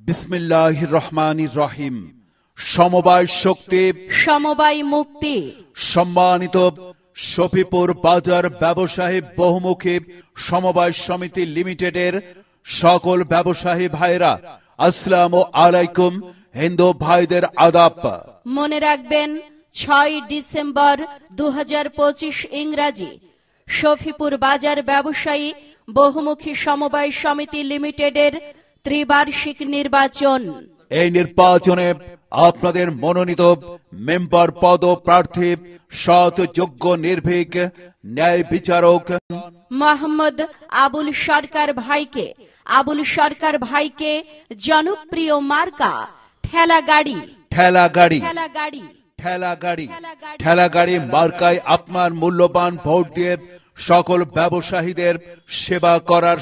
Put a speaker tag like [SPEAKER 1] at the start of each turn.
[SPEAKER 1] বিসমিল্লাহির রহমানির রহিম। সমবায় শক্তি,
[SPEAKER 2] সমবায় মুক্তি।
[SPEAKER 1] সম্মানিত শফিপুর বাজার ব্যবসায়ী বহুমুখী সমবায় সমিতি লিমিটেডের সকল ব্যবসায়ী ভাইরা, আসসালামু আলাইকুম। হিন্দু ভাইদের আদাব।
[SPEAKER 2] মনে রাখবেন 6 ডিসেম্বর 2025 ইংরাজি শফিপুর বাজার ব্যবসায়ী বহুমুখী সমবায় সমিতি লিমিটেডের ত্রিবার্ষিক নির্বাচন।
[SPEAKER 1] এই নির্বাচনে আপনাদের মনোনীত মেম্বার পদ প্রার্থী সৎ, যোগ্য, নির্ভীক, ন্যায় বিচারক
[SPEAKER 2] মোহাম্মদ আবুল সরকার ভাইকে জনপ্রিয় মার্কা
[SPEAKER 1] ঠেলাগাড়ি মার্কায় আপনার মূল্যবান ভোট দিয়ে সকল ব্যবসায়ীদের সেবা করার